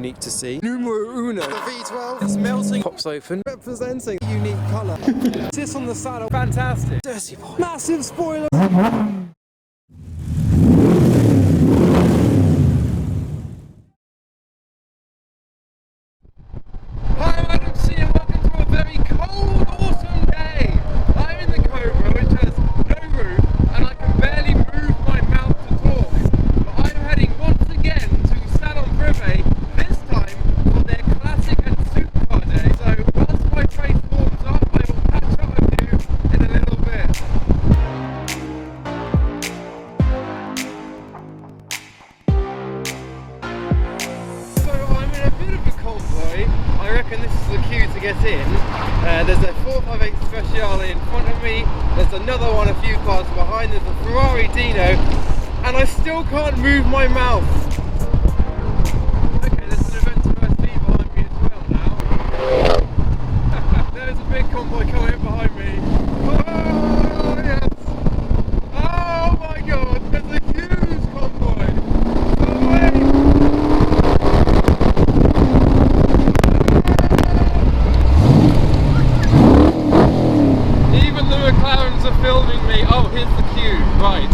unique to see. Numero uno. The V12. It's melting. Pops open. Representing a unique colour. Sits on the saddle. Fantastic. Dirty boy. Massive spoiler. Hi, I'm Adam C and welcome to a very cold autumn day. I'm in the Cobra, which has no roof, and I can barely move my mouth to talk. But I'm heading once again to Salon Privé, this time for their Classic and Supercar day. So once my face warms up, I will catch up with you in a little bit. So I'm in a bit of a convoy. I reckon this is the queue to get in. There's a 458 Speciale in front of me, there's another one a few cars behind, there's a Ferrari Dino, and I still can't move my mouth. Okay, there's an event to SV behind me as well now. There's a big convoy coming up behind me. Oh yes! Oh my god, there's a huge convoy! Oh wait! McLarens are filming me. Oh, here's the queue. Right.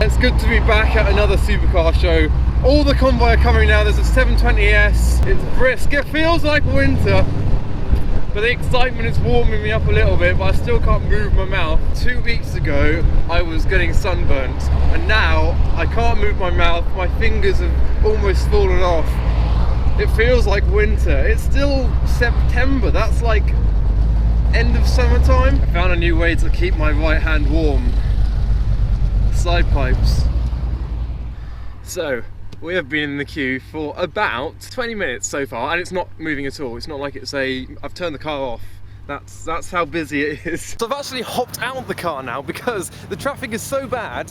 It's good to be back at another supercar show. All the convoy are coming now. There's a 720S. It's brisk. It feels like winter, but the excitement is warming me up a little bit, but I still can't move my mouth. 2 weeks ago, I was getting sunburnt, and now I can't move my mouth. My fingers have almost fallen off. It feels like winter. It's still September. That's like end of summertime. I found a new way to keep my right hand warm. Side pipes. So we have been in the queue for about 20 minutes so far, and it's not moving at all. It's not like it's I've turned the car off. That's how busy it is. So I've actually hopped out of the car now because the traffic is so bad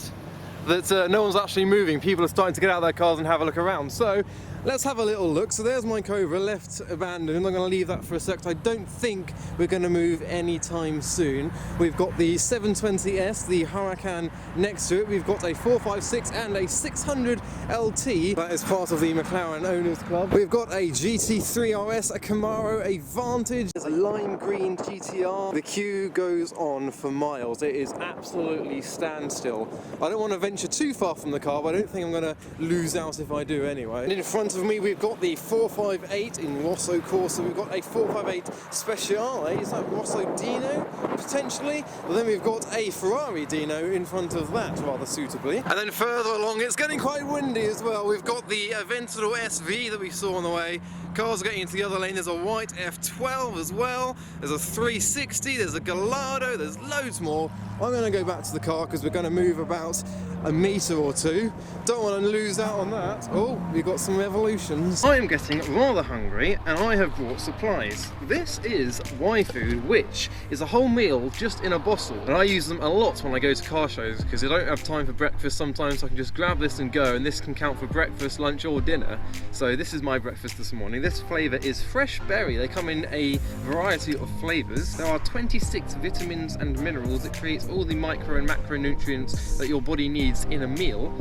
that no one's actually moving. People are starting to get out of their cars and have a look around. So let's have a little look. So there's my Cobra left abandoned. I'm going to leave that for a sec. I don't think we're going to move anytime soon. We've got the 720S, the Huracan next to it. We've got a 456 and a 600 LT. That is part of the McLaren Owners Club. We've got a GT3 RS, a Camaro, a Vantage. There's a lime green GTR. The queue goes on for miles. It is absolutely standstill. I don't want to venture too far from the car, but I don't think I'm going to lose out if I do anyway. And in front of me we've got the 458 in Rosso Corsa. We've got a 458 Speciale. Is that Rosso Dino potentially? Well, then we've got a Ferrari Dino in front of that rather suitably. And then further along it's getting quite windy as well. We've got the Aventador SV that we saw on the way. Cars are getting into the other lane. There's a white F12 as well. There's a 360, there's a Gallardo, there's loads more. I'm going to go back to the car because we're going to move about a metre or two. Don't want to lose out on that. Oh, we've got some revolutions. I am getting rather hungry and I have brought supplies. This is Y-Food, which is a whole meal just in a bottle. And I use them a lot when I go to car shows because I don't have time for breakfast sometimes, so I can just grab this and go, and this can count for breakfast, lunch or dinner. So this is my breakfast this morning. This flavour is fresh berry. They come in a variety of flavours. There are 26 vitamins and minerals. It creates all the micro and macronutrients that your body needs in a meal.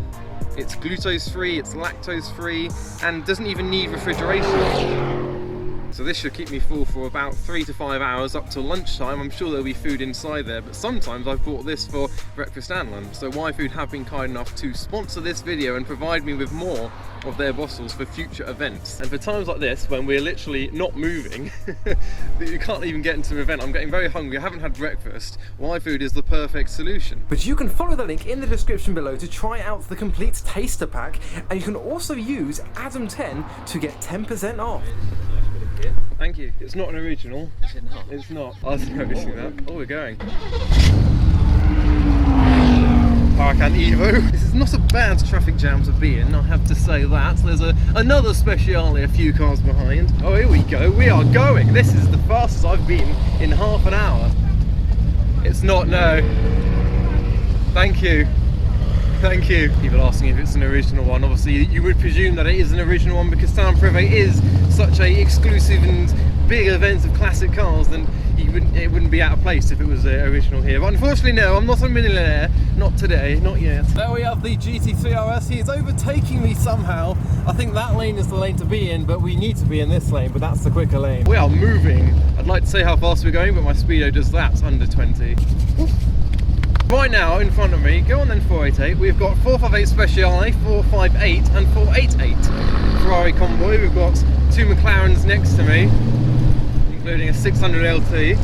It's glucose free, it's lactose free, and doesn't even need refrigeration. So this should keep me full for about 3 to 5 hours up till lunchtime. I'm sure there'll be food inside there, but sometimes I've bought this for breakfast and lunch. So Y-Food have been kind enough to sponsor this video and provide me with more of their bottles for future events. And for times like this, when we're literally not moving, you can't even get into an event, I'm getting very hungry, I haven't had breakfast, Y-Food is the perfect solution. But you can follow the link in the description below to try out the complete taster pack, and you can also use Adam10 to get 10% off. Thank you. It's not an original. Is it not? It's not. I was noticing that. Oh, we're going. Huracan Evo. This is not a bad traffic jam to be in, I have to say that. There's another Speciale a few cars behind. Oh, here we go. We are going. This is the fastest I've been in half an hour. It's not, no. Thank you. Thank you. People asking if it's an original one. Obviously, you would presume that it is an original one because Salon Privé is such a exclusive and big event of classic cars. Then it wouldn't be out of place if it was original here. But unfortunately, no. I'm not a millionaire, not today, not yet. There we have the GT3 RS. He is overtaking me somehow. I think that lane is the lane to be in, but we need to be in this lane, but that's the quicker lane. We are moving. I'd like to say how fast we're going, but my speedo does that under 20. Right now, in front of me, go on then 488, we've got 458 Speciale, 458 and 488 Ferrari Convoy. We've got two McLarens next to me, including a 600 LT.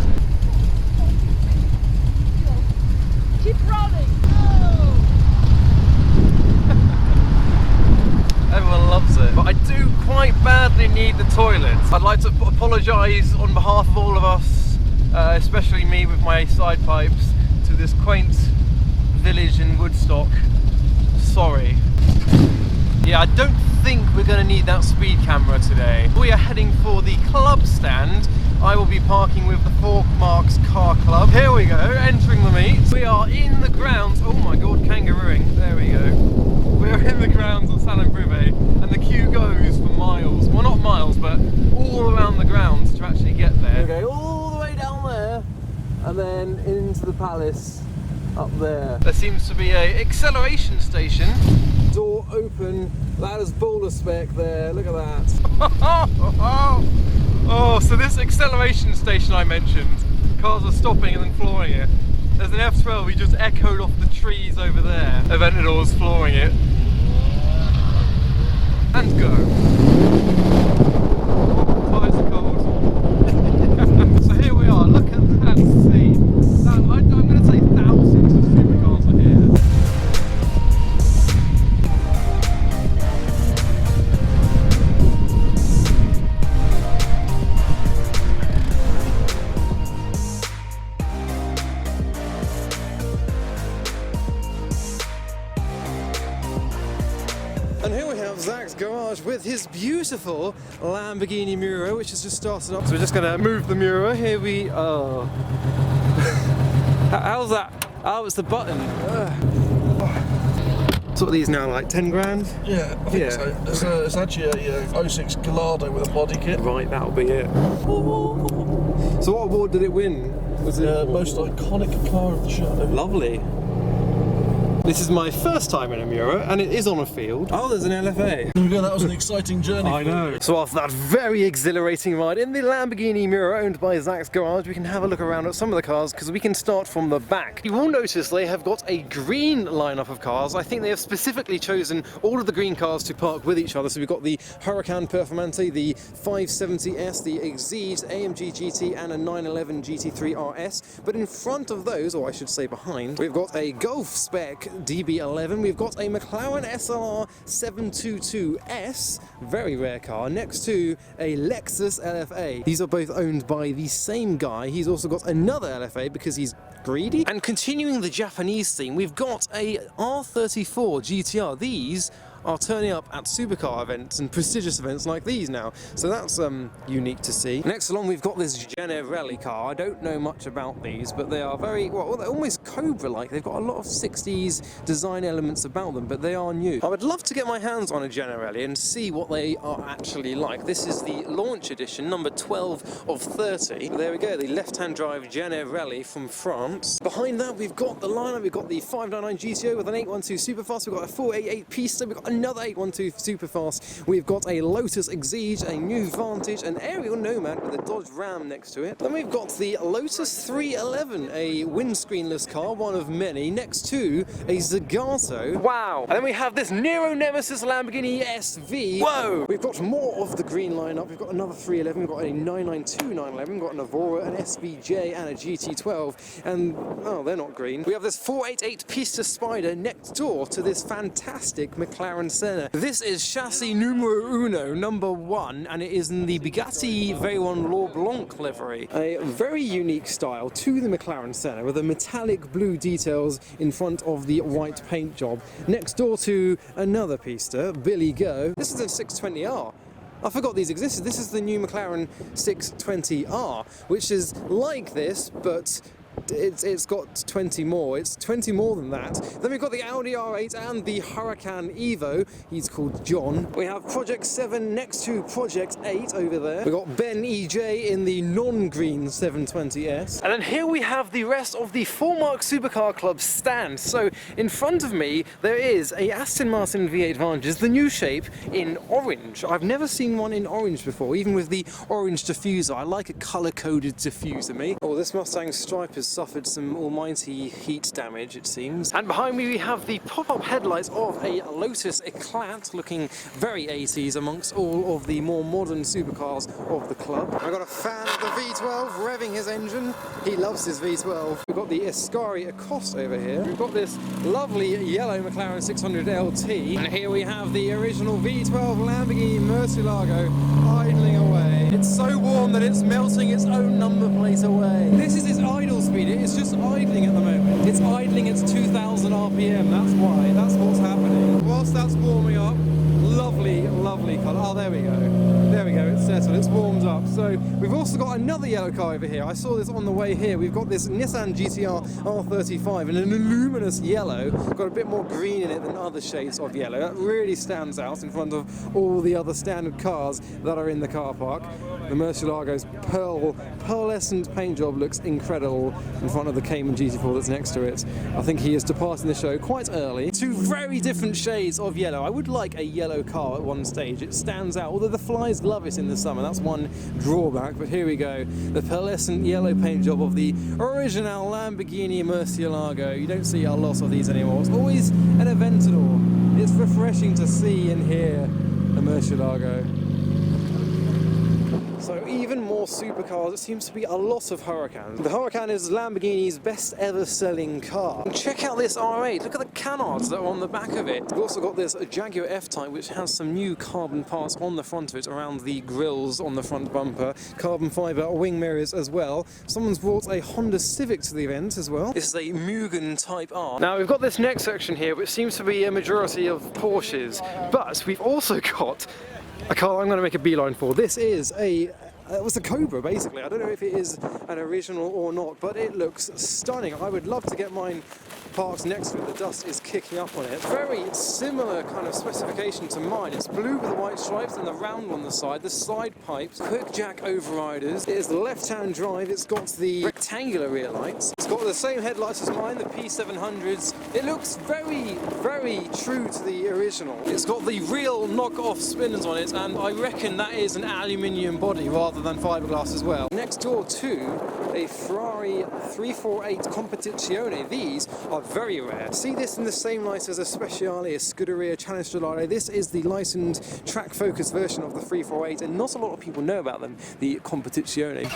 Keep rolling! Everyone loves it, but I do quite badly need the toilet. I'd like to apologise on behalf of all of us, especially me with my side pipes, to this quaint village in Woodstock. Sorry. Yeah, I don't think we're going to need that speed camera today. We are heading for the club stand. I will be parking with the Fork Marks Car Club. Here we go, entering the meet. We are in the grounds. Oh my god, kangarooing. There we go. We're in the grounds of Salon Privé, and the queue goes for miles. Well, not miles, but all around the grounds to actually get there. We go all the way down there, and then into the palace up there. There seems to be a acceleration station. Door open. That is bowler spec there. Look at that. Oh, so this acceleration station I mentioned, cars are stopping and then flooring it. There's an F12 we just echoed off the trees over there. Aventador's flooring it. And go. Tires are cold. So here we are, look at that scene. I'm going to say thousands of supercars are here. And here we have Zach's garage with his beautiful Lamborghini Miura, which has just started up. So we're just going to move the Miura. Here we are. How's that? Oh, it's the button. So what are these now, like 10 grand? Yeah, I think so. It's actually a 06 Gallardo with a body kit. Right, that'll be it. So what award did it win? Was it most iconic car of the show? Lovely. This is my first time in a Miura, and it is on a field. Oh, there's an LFA. There we go, that was an exciting journey. I know. So after that very exhilarating ride in the Lamborghini Miura owned by Zach's garage, we can have a look around at some of the cars, because we can start from the back. You will notice they have got a green lineup of cars. I think they have specifically chosen all of the green cars to park with each other. So we've got the Huracan Performante, the 570S, the Exige AMG GT, and a 911 GT3 RS. But in front of those, or I should say behind, we've got a Golf spec DB11, we've got a McLaren SLR 722S, very rare car, next to a Lexus LFA. These are both owned by the same guy. He's also got another LFA because he's greedy. And continuing the Japanese theme, we've got a R34 GTR. These are turning up at supercar events and prestigious events like these now. So that's unique to see. Next along we've got this Generelli car. I don't know much about these, but they are very, well, they're almost Cobra-like. They've got a lot of 60s design elements about them, but they are new. I would love to get my hands on a Generelli and see what they are actually like. This is the launch edition, number 12 of 30. There we go, the left-hand drive Generelli from France. Behind that we've got the lineup. We've got the 599 GTO with an 812 Superfast. We've got a 488 Pista. We've got another 812 Superfast. We've got a Lotus Exige, a new Vantage, an Aerial Nomad with a Dodge Ram next to it. Then we've got the Lotus 311, a windscreenless car, one of many, next to a Zagato. Wow! And then we have this Nero Nemesis Lamborghini SV. Whoa! We've got more of the green lineup. We've got another 311, we've got a 992 911, we've got an Evora, an SBJ, and a GT12. And, oh, they're not green. We have this 488 Pista Spider next door to this fantastic McLaren Senna. This is chassis numero uno, number 1, and it is in the Bugatti Veyron L'Or Blanc livery. A very unique style to the McLaren Senna with the metallic blue details in front of the white paint job. Next door to another Pista, Billy Go. This is a 620R. I forgot these existed. This is the new McLaren 620R, which is like this, but it's got 20 more. It's 20 more than that. Then we've got the Audi R8 and the Huracan Evo. He's called John. We have Project 7 next to Project 8 over there. We've got Ben EJ in the non-green 720S. And then here we have the rest of the 4Mark Supercar Club stand. So in front of me there is a Aston Martin V8 Vantage, the new shape in orange. I've never seen one in orange before, even with the orange diffuser. I like a colour-coded diffuser, me. Oh, this Mustang Stripe has suffered some almighty heat damage, it seems. And behind me we have the pop-up headlights of a Lotus Eclat, looking very 80s amongst all of the more modern supercars of the club. I've got a fan of the V12 revving his engine. He loves his V12. We've got the Ascari Acoste over here. We've got this lovely yellow McLaren 600 LT. And here we have the original V12 Lamborghini Murcielago idling away. It's so warm that it's melting its own number plate away. This is its idle speed. It's just idling at the moment. It's idling at 2,000 RPM. That's why. That's what's happening. Whilst that's warming up, lovely, lovely colour. Oh, there we go. There we go. It's settled. It's warmed up. So we've also got another yellow car over here. I saw this on the way here. We've got this Nissan GTR R35 in an luminous yellow. Got a bit more green in it than other shades of yellow. That really stands out in front of all the other standard cars that are in the car park. The Murcielago's pearlescent paint job looks incredible in front of the Cayman GT4 that's next to it. I think he is departing the show quite early. Two very different shades of yellow. I would like a yellow car at one stage. It stands out, although the flies love it in the summer. That's one drawback, but here we go. The pearlescent yellow paint job of the original Lamborghini Murcielago. You don't see a lot of these anymore. It's always an Aventador. It's refreshing to see and hear the Murcielago. So even more supercars, it seems to be a lot of Huracans. The Huracan is Lamborghini's best ever selling car. And check out this R8, look at the canards that are on the back of it. We've also got this Jaguar F-Type which has some new carbon parts on the front of it around the grills on the front bumper. Carbon fibre wing mirrors as well. Someone's brought a Honda Civic to the event as well. This is a Mugen Type R. Now we've got this next section here which seems to be a majority of Porsches, but we've also got a car I'm going to make a beeline for. This is it was a Cobra basically. I don't know if it is an original or not, but it looks stunning. I would love to get mine parked next to it. The dust is kicking up on it. Very similar kind of specification to mine. It's blue with the white stripes and the round on the side, the side pipes, quick jack overriders. It is the left-hand drive. It's got the rectangular rear lights. It's got the same headlights as mine, the P700s. It looks very, very true to the original. It's got the real knockoff spinners on it, and I reckon that is an aluminium body rather than fiberglass as well. Next door to a Ferrari 348 Competizione. These are very rare. See this in the same light as a Speciale, a Scuderia Challenge Stellare. This is the licensed track focus version of the 348, and not a lot of people know about them, the Competizione.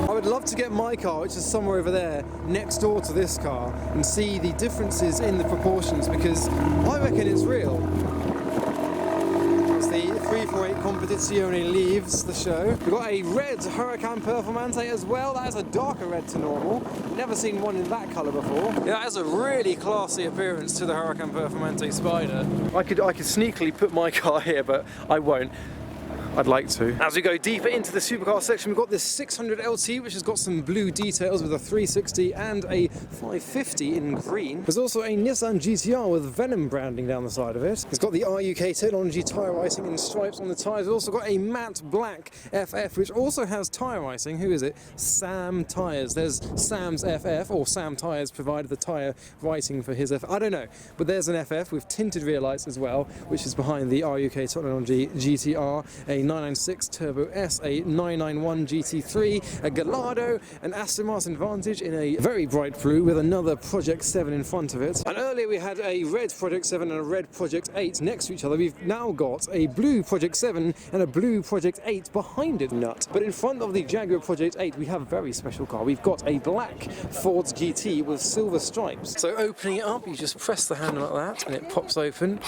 I would love to get my car, which is somewhere over there, next door to this car, and see the differences in the proportions, because I reckon it's real. As the 348 Competizione leaves the show. We've got a red Huracan Performante as well. That is a darker red to normal. Never seen one in that colour before. Yeah, that has a really classy appearance to the Huracan Performante Spider. I could sneakily put my car here, but I won't. I'd like to. As we go deeper into the supercar section, we've got this 600 LT, which has got some blue details with a 360 and a 550 in green. There's also a Nissan GTR with Venom branding down the side of it. It's got the RUK technology tyre icing in stripes on the tyres. We've also got a matte black FF, which also has tyre icing. Who is it? Sam Tyres. There's Sam's FF, or Sam Tyres provided the tyre writing for his FF. I don't know, but there's an FF with tinted rear lights as well, which is behind the RUK technology GTR, a 996 Turbo S, a 991 GT3, a Gallardo, an Aston Martin Vantage in a very bright blue with another Project 7 in front of it. And earlier we had a red Project 7 and a red Project 8 next to each other. We've now got a blue Project 7 and a blue Project 8 behind it. Nut. But in front of the Jaguar Project 8 we have a very special car. We've got a black Ford GT with silver stripes. So opening it up, you just press the handle like that and it pops open.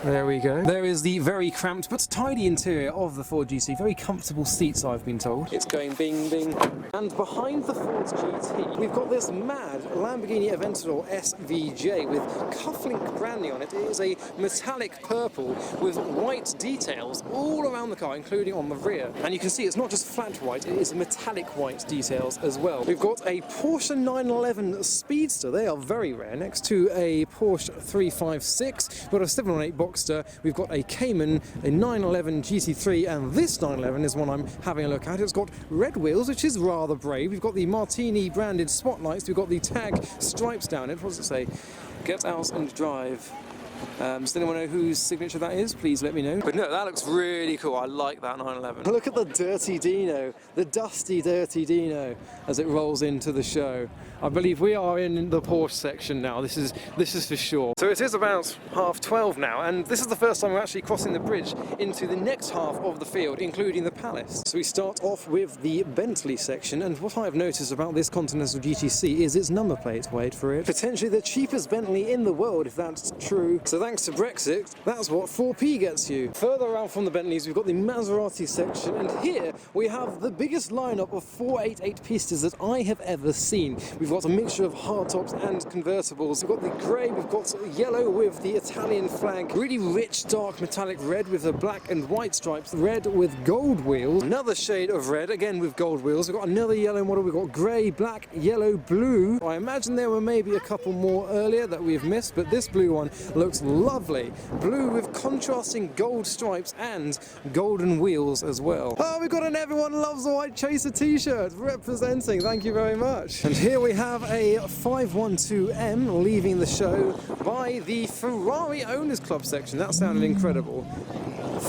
There we go. There is the very cramped but tidy interior interior of the Ford GT. Very comfortable seats, I've been told. It's going bing bing. And behind the Ford GT, we've got this mad Lamborghini Aventador SVJ with cufflink branding on it. It is a metallic purple with white details all around the car, including on the rear. And you can see it's not just flat white, it is metallic white details as well. We've got a Porsche 911 Speedster. They are very rare. Next to a Porsche 356, we've got a 718 Boxster. We've got a Cayman, a 911 GT3, and this 911 is one I'm having a look at. It's got red wheels, which is rather brave. We've got the Martini branded spotlights. We've got the tag stripes down it. What does it say? Get out and drive. Does anyone know whose signature that is? Please let me know. But no, that looks really cool. I like that 911. Look at the dirty Dino, the dusty, dirty Dino, as it rolls into the show. I believe we are in the Porsche section now. This is for sure. So it is about 12:30 now, and this is the first time we're actually crossing the bridge into the next half of the field, including the Palace. So we start off with the Bentley section, and what I've noticed about this Continental GTC is its number plate. Wait for it. Potentially the cheapest Bentley in the world, if that's true. So thanks to Brexit, that's what 4P gets you. Further around from the Bentleys, we've got the Maserati section, and here we have the biggest lineup of 488 Pistas that I have ever seen. We've got a mixture of hardtops and convertibles. We've got the grey, we've got yellow with the Italian flag, really rich dark metallic red with the black and white stripes, red with gold wheels, another shade of red, again with gold wheels. We've got another yellow model, we've got grey, black, yellow, blue. I imagine there were maybe a couple more earlier that we've missed, but this blue one looks lovely. Blue with contrasting gold stripes and golden wheels as well. Oh, we've got an Everyone Loves a White Chaser t-shirt representing, thank you very much. And here we have a 512M leaving the show by the Ferrari Owners Club section. That sounded incredible.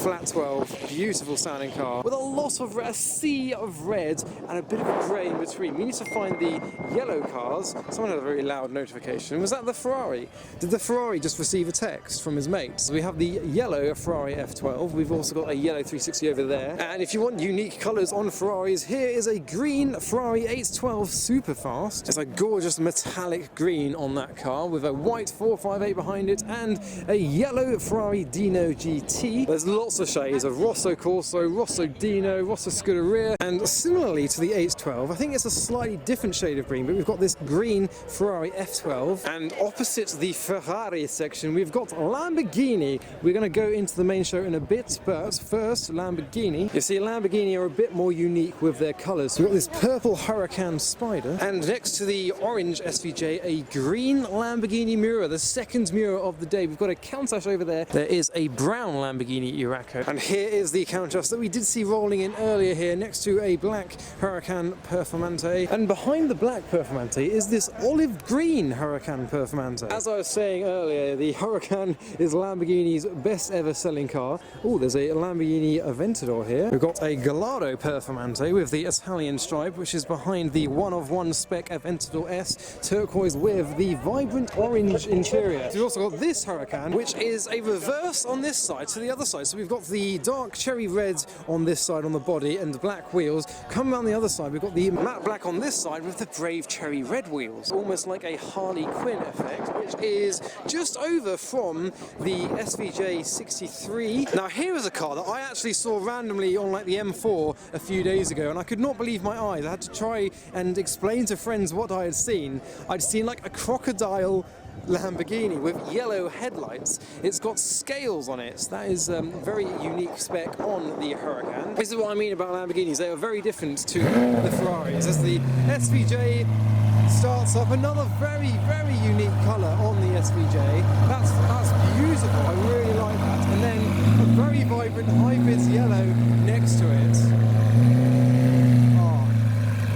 Flat 12, beautiful sounding car with a lot of a sea of red and a bit of a grey in between. We need to find the yellow cars. Someone had a very loud notification. Was that the Ferrari? Did the Ferrari just receive a text from his mates? We have the yellow Ferrari F12. We've also got a yellow 360 over there. And if you want unique colours on Ferraris, here is a green Ferrari 812 Superfast. It's a gorgeous metallic green on that car with a white 458 behind it and a yellow Ferrari Dino GT. There's lots of shades of Rosso Corso, Rosso Dino, Rosso Scuderia, and similarly to the 812, I think it's a slightly different shade of green, but we've got this green Ferrari F12, and opposite the Ferrari section, we've got Lamborghini. We're going to go into the main show in a bit, but first, Lamborghini. You see, Lamborghini are a bit more unique with their colours. We've got this purple Huracan Spider, and next to the orange SVJ, a green Lamborghini Miura, the second Miura of the day. We've got a Countach over there. There is a brown Lamborghini Huracan. And here is the Countach that we did see rolling in earlier here next to a black Huracan Performante. And behind the black Performante is this olive green Huracan Performante. As I was saying earlier, the Huracan is Lamborghini's best ever selling car. Oh, there's a Lamborghini Aventador here. We've got a Gallardo Performante with the Italian stripe, which is behind the one-of-one spec Aventador S, turquoise with the vibrant orange interior. We've also got this Huracan, which is a reverse on this side to the other side. So we've got the dark cherry red on this side on the body and the black wheels. Coming around the other side, we've got the matte black on this side with the brave cherry red wheels. Almost like a Harley Quinn effect, which is just over from the SVJ 63. Now here is a car that I actually saw randomly on like the M4 a few days ago, and I could not believe my eyes. I had to try and explain to friends what I had seen. I'd seen like a crocodile Lamborghini with yellow headlights. It's got scales on it. That is very unique spec on the Huracan. This is what I mean about Lamborghinis. They are very different to the Ferraris. As the SVJ starts up, another very, very unique colour on the SVJ. That's beautiful. I really like that. And then a very vibrant high-vis yellow next to it.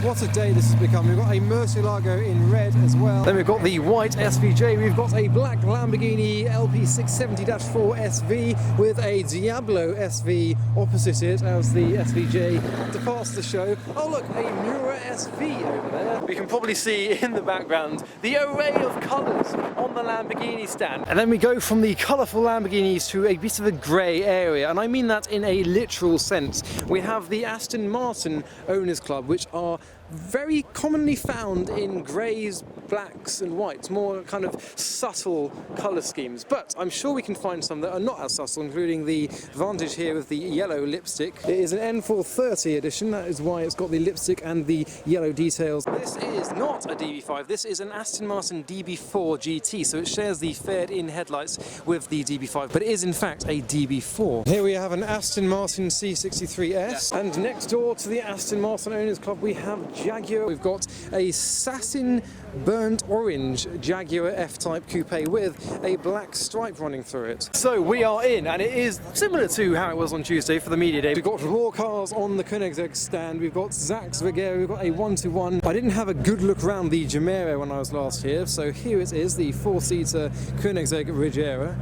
What a day this has become. We've got a Murcielago in red as well. Then we've got the white SVJ. We've got a black Lamborghini LP670-4 SV with a Diablo SV opposite it as the SVJ departs the show. Oh look, a Miura SV over there. We can probably see in the background the array of colours on the Lamborghini stand. And then we go from the colourful Lamborghinis to a bit of a grey area, and I mean that in a literal sense. We have the Aston Martin Owners Club, which are very commonly found in greys, blacks and whites, more kind of subtle colour schemes. But I'm sure we can find some that are not as subtle, including the Vantage here with the yellow lipstick. It is an N430 edition, that is why it's got the lipstick and the yellow details. This is not a DB5, this is an Aston Martin DB4 GT, so it shares the fared-in headlights with the DB5, but it is in fact a DB4. Here we have an Aston Martin C63S, and next door to the Aston Martin Owners Club we have Jaguar. We've got a satin burnt orange Jaguar F-Type coupe with a black stripe running through it. So we are in, and it is similar to how it was on Tuesday for the media day. We've got raw cars on the Koenigsegg stand, we've got Zax Regera, we've got a 1-to-1. I didn't have a good look around the Gemera when I was last here, so here it is, the 4-seater Koenigsegg Gemera,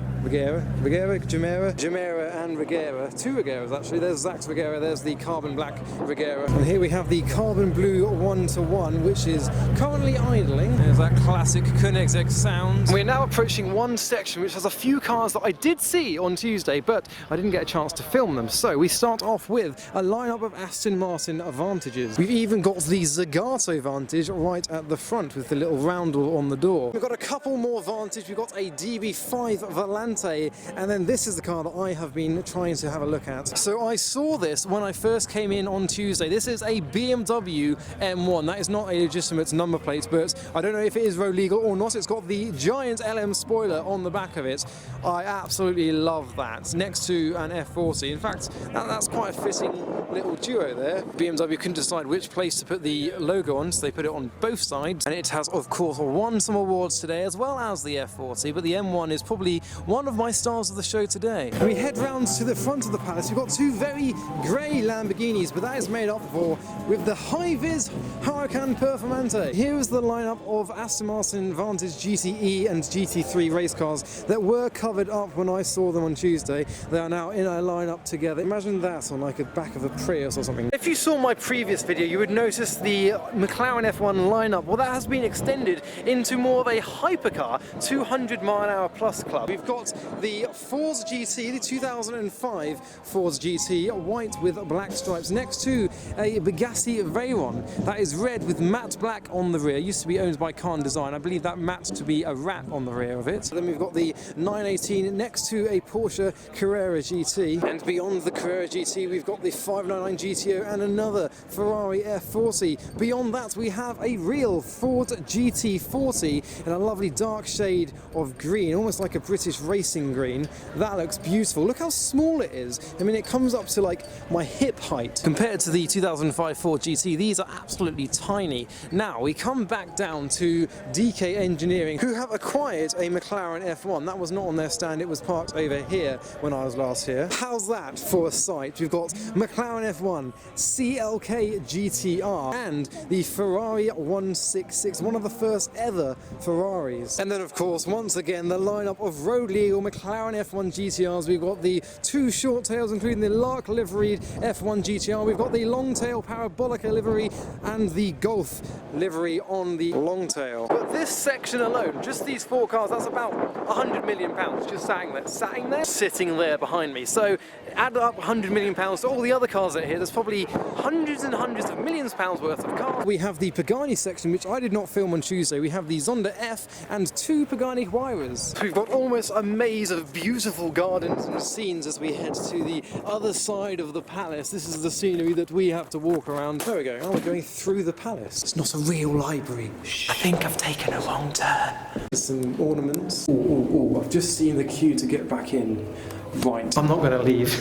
and Regera. Two Regeras actually. There's Zax Regera, there's the carbon black Regera. And here we have the carbon blue 1-to-1, which is currently idling. There's that classic Koenigsegg sound. We're now approaching one section which has a few cars that I did see on Tuesday, but I didn't get a chance to film them. So we start off with a lineup of Aston Martin Vantages. We've even got the Zagato Vantage right at the front with the little roundel on the door. We've got a couple more Vantage. We've got a DB5 Volante, and then this is the car that I have been trying to have a look at. So I saw this when I first came in on Tuesday. This is a BMW M1. That is not a legitimate number plate, but I don't know if it is road legal or not. It's got the giant LM spoiler on the back of it. I absolutely love that. Next to an F40. In fact, that's quite a fitting little duo there. BMW couldn't decide which place to put the logo on, so they put it on both sides. And it has, of course, won some awards today, as well as the F40, but the M1 is probably one of my stars of the show today. We head round to the front of the palace. We've got two very grey Lamborghinis, but that is made up for with the high-vis Huracan Performante. Here is the lineup of Aston Martin Vantage GTE and GT3 race cars that were covered up when I saw them on Tuesday. They are now in a lineup together. Imagine that on like the back of a Prius or something. If you saw my previous video, you would notice the McLaren F1 lineup. Well, that has been extended into more of a hypercar 200-mile-an-hour plus club. We've got the Forza GT, the 2005 Forza GT, white with black stripes, next to a Bugatti Veyron that is red with matte black on the rear. It used to be owned by Khan Design. I believe that matte to be a rat on the rear of it. Then we've got the 918 next to a Porsche Carrera GT, and beyond the Carrera GT we've got the 599 GTO and another Ferrari F40. Beyond that we have a real Ford GT40 in a lovely dark shade of green, almost like a British racing green. That looks beautiful. Look how small it is. I mean, it comes up to like my hip height. Compared to the 2005 Ford GT, these are absolutely tiny. Now we come back down to DK Engineering, who have acquired a McLaren F1. That was not on their stand, it was parked over here when I was last here. How's that for a sight? We've got McLaren F1, CLK GTR, and the Ferrari 166, one of the first ever Ferraris. And then of course, once again, the lineup of road legal McLaren F1 GTRs. We've got the two short tails, including the Lark liveried F1 GTR. We've got the long tail Parabolica livery and the Golf livery on the long tail. But this section alone, just these four cars, that's about £100 million just sitting there behind me. So add up £100 million to all the other cars that are here, there's probably hundreds and hundreds of millions pounds worth of cars. We have the Pagani section, which I did not film on Tuesday. We have the Zonda F and two Pagani Huayras. So we've got almost a maze of beautiful gardens and scenes as we head to the other side of the palace. This is the scenery that we have to walk around. There we go. Oh, we're going through the palace. It's not a real library. Shh. I think I've taken a wrong turn. There's some ornaments. Oh, I've just seen the queue to get back in. Right, I'm not going to leave.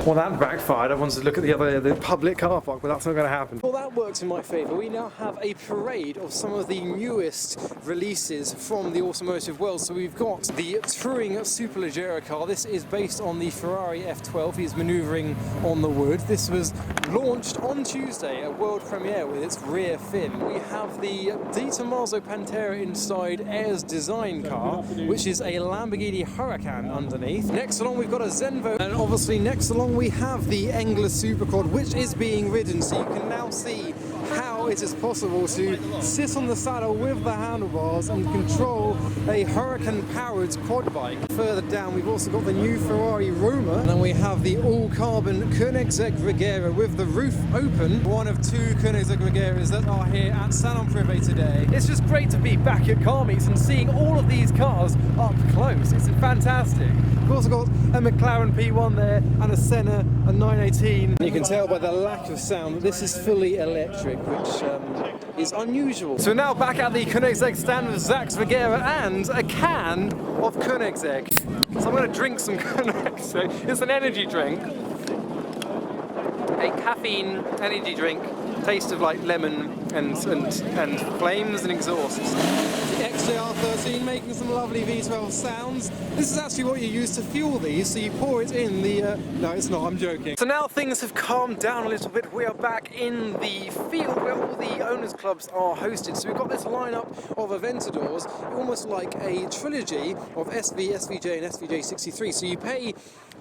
Well, that backfired. I wanted to look at the public car park, but that's not going to happen. Well, that works in my favour. We now have a parade of some of the newest releases from the automotive world. So we've got the Touring Superleggera car. This is based on the Ferrari F12. He's manoeuvring on the wood. This was launched on Tuesday, a world premiere with its rear fin. We have the Di Tommaso Pantera inside Air's design car, which is a Lamborghini Huracan underneath. Next along we've got a Zenvo, and obviously next along we have the Engler Superquad, which is being ridden, so you can now see how it is possible to sit on the saddle with the handlebars and control a Huracan-powered quad bike. Further down, we've also got the new Ferrari Roma, and then we have the all-carbon Koenigsegg Regera with the roof open. One of two Koenigsegg Regeras that are here at Salon Privé today. It's just great to be back at car meets and seeing all of these cars up close. It's fantastic. We've also got a McLaren P1 there and a Senna, a 918. And you can tell by the lack of sound that this is fully electric, which is unusual. So we're now back at the Koenigsegg stand with Zach's Regera and a can of Koenigsegg. So I'm going to drink some Koenigsegg. It's an energy drink. A caffeine energy drink. Taste of like lemon and flames and exhaust. The XJR13 making some lovely V12 sounds. This is actually what you use to fuel these, so you pour it in the... no, it's not, I'm joking. So now things have calmed down a little bit. We are back in the field where all the owners' clubs are hosted. So we've got this lineup of Aventadors, almost like a trilogy of SV, SVJ and SVJ63. So you pay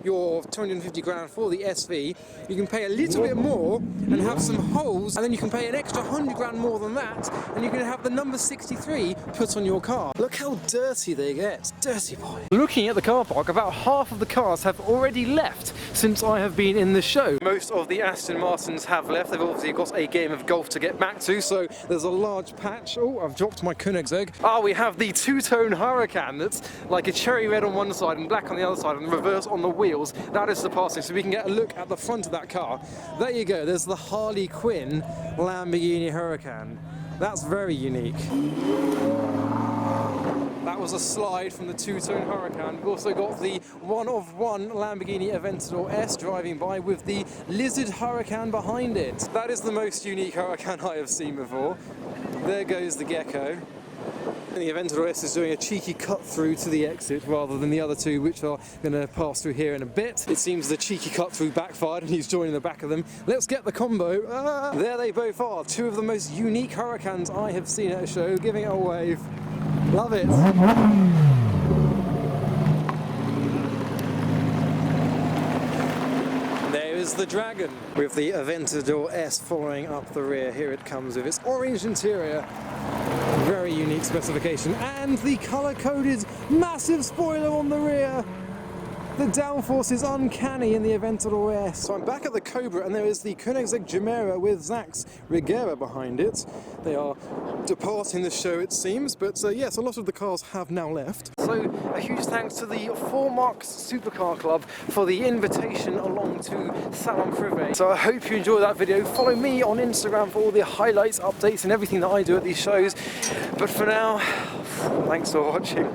your 250 grand for the SV, you can pay a little bit more and have some holes, and then you can pay an extra 100 grand more than that, and you can have the number 63 put on your car. Look how dirty they get. Dirty boy. Looking at the car park, about half of the cars have already left since I have been in the show. Most of the Aston Martins have left. They've obviously got a game of golf to get back to, so there's a large patch. Oh, I've dropped my Koenigsegg. Ah, we have the two-tone Huracan that's like a cherry red on one side and black on the other side and reverse on the wheel. That is the passing, so we can get a look at the front of that car. There you go, there's the Harley Quinn Lamborghini Huracan. That's very unique. That was a slide from the two-tone Huracan. We've also got the one-of-one Lamborghini Aventador S driving by with the Lizard Huracan behind it. That is the most unique Huracan I have seen before. There goes the Gecko. And the Aventador S is doing a cheeky cut through to the exit rather than the other two, which are going to pass through here in a bit. It seems the cheeky cut through backfired and he's joining the back of them. Let's get the combo. Ah, there they both are. Two of the most unique Huracans I have seen at a show, giving it a wave. Love it. There is the Dragon with the Aventador S following up the rear. Here it comes with its orange interior. Very unique specification, and the colour-coded massive spoiler on the rear. The downforce is uncanny in the Aventador S. So I'm back at the Cobra, and there is the Koenigsegg Gemera with Zach's Regera behind it. They are departing the show, it seems, but yes, a lot of the cars have now left. So a huge thanks to the 4 Marks Supercar Club for the invitation along to Salon Privé. So I hope you enjoyed that video. Follow me on Instagram for all the highlights, updates and everything that I do at these shows. But for now, thanks for watching.